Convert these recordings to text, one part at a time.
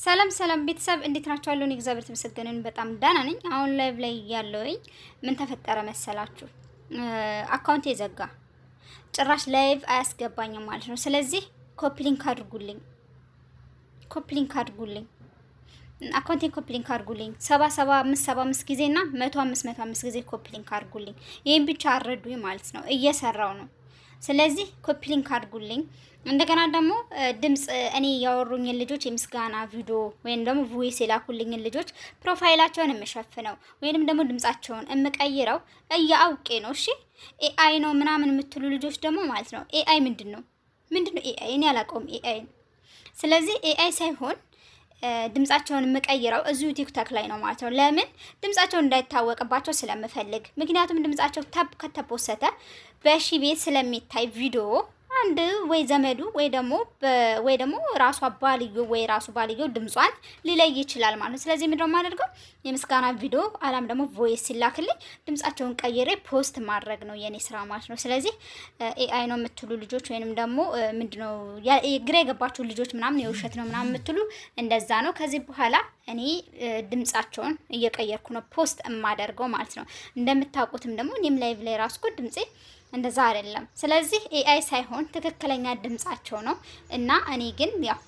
ሰላም ሰላም ቤተሰብ እንዴት ናችሁ? አለሁ እኔ እግዚአብሔር ይመስገን በጣም ደህና ነኝ። አሁን ላይቭ ላይ ያለውኝ ምን ተፈጠረ መሰላችሁ? አካውንቴ ዘጋ። ጭራሽ ላይቭ አያስገባኝም ማለት ነው። ስለዚህ ኮፒ ሊንክ አድርጉልኝ፣ አካውንቴን ኮፒ ሊንክ አድርጉልኝ። 75 ጊዜና 105 ጊዜ ኮፒ ሊንክ አድርጉልኝ። ይሄን ብቻ አረዱኝ ማለት ነው። እየሰራው ነው። ስለዚህ ኮፒ ሊንክ አድርጉልኝ። እንደገና ደግሞ ድምጽ እኔ ያወሩኝ ልጆች የምስጋና ቪዲዮ ወይንም ደግሞ ቮይስ የላኩልኝ ልጆች ፕሮፋይላቸውን የምሸፍነው ወይንም ደግሞ ድምጻቸውን የምቀይረው እያውቄ ነው። እሺ ኤአይ ነው ምናምን የምትሉ ልጆች ደግሞ ማለት ነው ኤአይ ምንድነው ኤአይ? እኔ አላውቀውም ኤአይ። ስለዚህ ኤአይ ሳይሆን ድምጻቸውን የምቀይረው እዚሁ ቲክቶክ ላይ ነው ማለት ነው። ለምን ድምጻቸው እንዳይታወቅባቸው ስለምፈልግ። ምክንያቱም ድምጻቸው ታብ ከተፖሰተ በሺ ቤት ስለሚታይ ቪዲዮ አንድ ወይ ዘመዱ ወይ ደግሞ ራሱ ባልዮ ወይ ራሱ ባልዮ ድምጿን ሊለይ ይችላል ማለት ነው። ስለዚህ ምንድነው የማደርገው የምስጋና ቪዲዮ አላም ደግሞ ቮይስ ሲላክልኝ ድምጻቸውን ቀይሬ ፖስት ማድረግ ነው የኔ ስራ ማለት ነው። ስለዚህ ኤአይ ነው የምትሉ ልጆች ወይንም ደግሞ ምንድነው ግራ የገባችሁ ልጆች ምናምን የውሸት ነው ምናምን የምትሉ እንደዛ ነው። ከዚህ በኋላ እኔ ድምጻቸውን እየቀየርኩ ነው ፖስት የማደርገው ማለት ነው። እንደምታውቁትም ደግሞ እኔም ላይቭ ላይ ራሱ ድምጼ እንደዛ አይደለም። ስለዚህ ኤአይ ሳይሆን ትክክለኛ ድምጻቸው ነው እና እኔ ግን ያው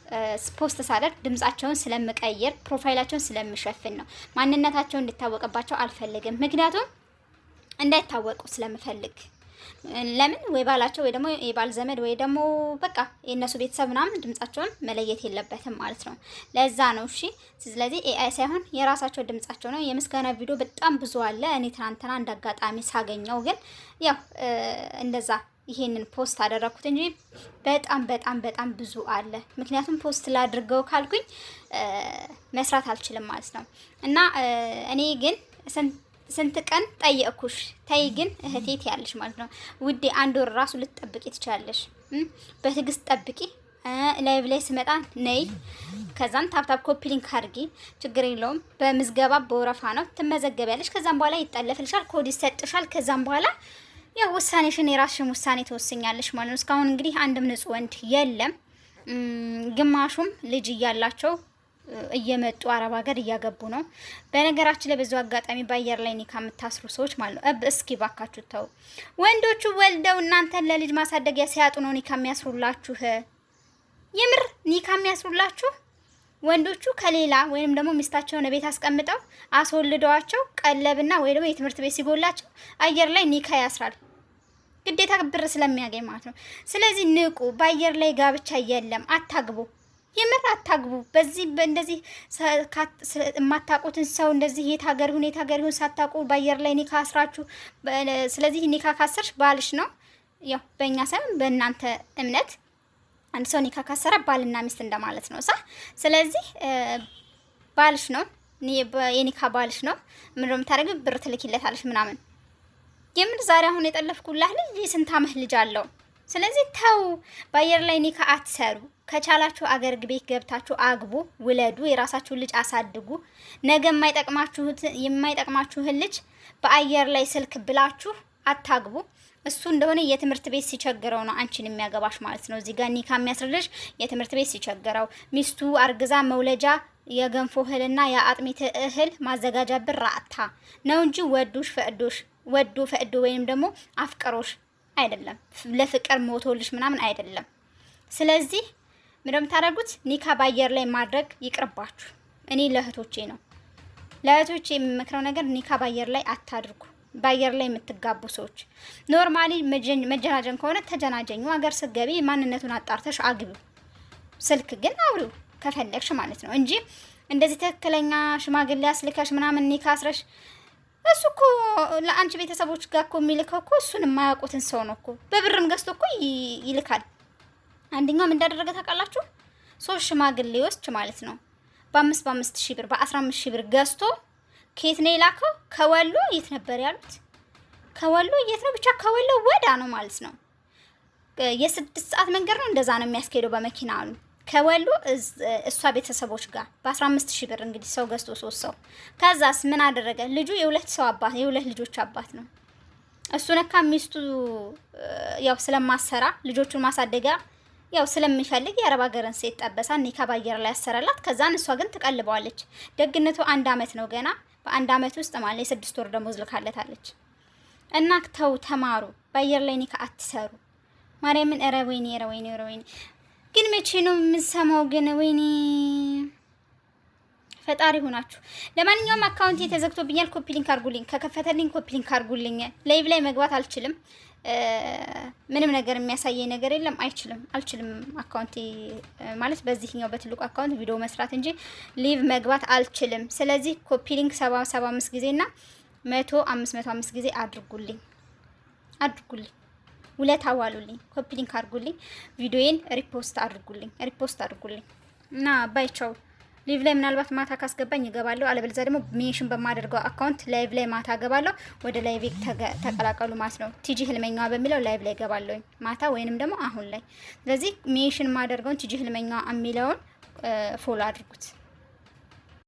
ፖስት ሳደርግ ድምጻቸውን ስለምቀይር ፕሮፋይላቸውን ስለምሸፍን ነው። ማንነታቸው እንዲታወቅባቸው አልፈልግም። ምክንያቱም እንዳይታወቁ ስለምፈልግ። ለምን ወይ ባላቸው ወይ ደግሞ የባል ዘመድ ወይ ደግሞ በቃ የነሱ ቤተሰብ ምናምን ድምጻቸውን መለየት የለበትም ማለት ነው። ለዛ ነው እሺ። ስለዚህ ኤአይ ሳይሆን የራሳቸው ድምጻቸው ነው። የምስጋና ቪዲዮ በጣም ብዙ አለ። እኔ ትናንትና እንዳጋጣሚ ሳገኘው ግን ያው እንደዛ ይሄንን ፖስት አደረኩት እንጂ በጣም ብዙ አለ። ምክንያቱም ፖስት ላድርገው ካልኩኝ መስራት አልችልም ማለት ነው። እና እኔ ግን ስንት ቀን ጠየቅኩሽ ታይ ግን እህቴት ያለሽ ማለት ነው ውዴ፣ አንድ ወር ራሱ ልትጠብቂ ትችላለሽ። በትዕግስት ጠብቂ። ላይቭ ላይ ስመጣ ነይ፣ ከዛን ታፕታፕ ኮፒ ሊንክ አድርጊ፣ ችግር የለውም። በምዝገባ በወረፋ ነው ትመዘገቢያለሽ። ከዛም በኋላ ይጠለፍልሻል፣ ኮድ ይሰጥሻል። ከዛም በኋላ ያው ውሳኔሽን የራስሽን ውሳኔ ተወስኛለሽ ማለት ነው። እስካሁን እንግዲህ አንድም ንጹህ ወንድ የለም። ግማሹም ልጅ እያላቸው እየመጡ አረብ ሀገር እያገቡ ነው። በነገራችን ላይ በዛው አጋጣሚ በአየር ላይ ኒካ የምታስሩ ሰዎች ማለት ነው እስኪ ባካችሁ ተው። ወንዶቹ ወልደው እናንተን ለልጅ ማሳደጊያ ሲያጡ ነው ኒካ የሚያስሩላችሁ። የምር ኒካ የሚያስሩላችሁ ወንዶቹ ከሌላ ወይንም ደግሞ ሚስታቸውን ቤት አስቀምጠው አስወልደዋቸው ቀለብና ወይ ደግሞ የትምህርት ቤት ሲጎላቸው አየር ላይ ኒካ ያስራል። ግዴታ ብር ስለሚያገኝ ማለት ነው። ስለዚህ ንቁ። በአየር ላይ ጋብቻ የለም። አታግቡ። የምር አታግቡ። በዚህ እንደዚህ የማታውቁትን ሰው እንደዚህ የት ሀገር ይሁን ሳታውቁ በአየር ላይ ኒካ አስራችሁ። ስለዚህ ኒካ ካሰርሽ ባልሽ ነው። ያው በእኛ ሳይሆን በእናንተ እምነት አንድ ሰው ኒካ ካሰረ ባልና ሚስት እንደማለት ነው። ስለዚህ ባልሽ ነው፣ የኒካ ባልሽ ነው። ምንድነው የምታደርጊው? ብር ትልኪለታለሽ ምናምን። የምር ዛሬ አሁን የጠለፍኩላህ ልጅ የስንት ዓመት ልጅ አለው። ስለዚህ ተው፣ በአየር ላይ ኒካ አትሰሩ። ከቻላችሁ አገር ቤት ገብታችሁ አግቡ፣ ውለዱ፣ የራሳችሁን ልጅ አሳድጉ። ነገ የማይጠቅማችሁን ልጅ በአየር ላይ ስልክ ብላችሁ አታግቡ። እሱ እንደሆነ የትምህርት ቤት ሲቸግረው ነው አንቺን የሚያገባሽ ማለት ነው። እዚህ ጋር ኒካ የሚያስርልሽ የትምህርት ቤት ሲቸግረው፣ ሚስቱ አርግዛ መውለጃ የገንፎ እህልና የአጥሚት እህል ማዘጋጃ ብር አጥታ ነው እንጂ ወዶ ፈቅዶ ወይንም ደግሞ አፍቅሮሽ አይደለም። ለፍቅር ሞቶልሽ ምናምን አይደለም። ስለዚህ ምንድነው የምታደርጉት? ኒካ በአየር ላይ ማድረግ ይቅርባችሁ። እኔ ለእህቶቼ የምመክረው ነገር ኒካ በአየር ላይ አታድርጉ። በአየር ላይ የምትጋቡ ሰዎች ኖርማሊ መጀናጀን ከሆነ ተጀናጀኙ። ሀገር ስትገቢ ማንነቱን አጣርተሽ አግቢው። ስልክ ግን አውሪው ከፈለግሽ ማለት ነው እንጂ እንደዚህ ትክክለኛ ሽማግሌ አስልከሽ ምናምን ኒካ አስረሽ እሱ እኮ ለአንቺ ቤተሰቦች ጋር እኮ የሚልከው እኮ እሱን የማያውቁትን ሰው ነው እኮ። በብርም ገዝቶ እኮ ይልካል። አንደኛው ምን እንዳደረገ ታውቃላችሁ? 3 ሽማግሌዎች ማለት ነው በ5 ሺህ ብር በ15 ሺህ ብር ገዝቶ ከየት ነው የላከው? ከወሎ የት ነበር ያሉት? ከወሎ የት ነው ብቻ ከወሎ ወዳ ነው ማለት ነው። የ6 ሰዓት መንገድ ነው እንደዛ ነው የሚያስኬደው በመኪና አሉ። ከወሎ እሷ ቤተሰቦች ጋር በ15 ሺህ ብር እንግዲህ ሰው ገዝቶ 3 ሰው። ከዛስ ምን አደረገ? ልጁ የሁለት ልጆች አባት ነው። እሱ ነካ ሚስቱ ያው ስለማሰራ ልጆቹን ማሳደጊያ ያው ስለሚፈልግ የአረብ ሀገርን ሴት ጠበሳ ኒካ ባየር ላይ ያሰራላት። ከዛን እሷ ግን ትቀልበዋለች። ደግነቱ 1 አመት ነው ገና። በ1 አመት ውስጥ ማለት የ6 ወር ደሞዝ ልካለታለች። እና ተው ተማሩ፣ ባየር ላይ ኒካ አትሰሩ። ማርያምን ኧረ ወይኔ ኧረ ወይኔ ኧረ ወይኔ። ግን መቼ ነው የምንሰማው ግን? ወይኔ ፈጣሪ ሆናችሁ። ለማንኛውም አካውንቴ ተዘግቶብኛል። ኮፒ ሊንክ አርጉልኝ። ከከፈተልኝ ኮፒ ሊንክ አርጉልኝ። ላይቭ ላይ መግባት አልችልም። ምንም ነገር የሚያሳየኝ ነገር የለም። አልችልም። አካውንቴ ማለት በዚህኛው በትልቁ አካውንት ቪዲዮ መስራት እንጂ ሊቭ መግባት አልችልም። ስለዚህ ኮፒ ሊንክ 75 ጊዜና 100 ጊዜ አድርጉልኝ። ውለታ ዋሉልኝ። ኮፒ ሊንክ አድርጉልኝ። ቪዲዮዬን ሪፖስት አድርጉልኝ እና ባይቻው። ሊቭ ላይ ምናልባት ማታ ካስገባኝ እገባለሁ። አለበለዚያ ደግሞ ሜንሽን በማደርገው አካውንት ላይቭ ላይ ማታ እገባለሁ። ወደ ላይቭ ተቀላቀሉ ማለት ነው። ቲጂ ህልመኛዋ በሚለው ላይቭ ላይ እገባለሁ ማታ ወይንም ደግሞ አሁን ላይ። ስለዚህ ሜንሽን ማደርገውን ቲጂ ህልመኛዋ የሚለውን ፎሎ አድርጉት።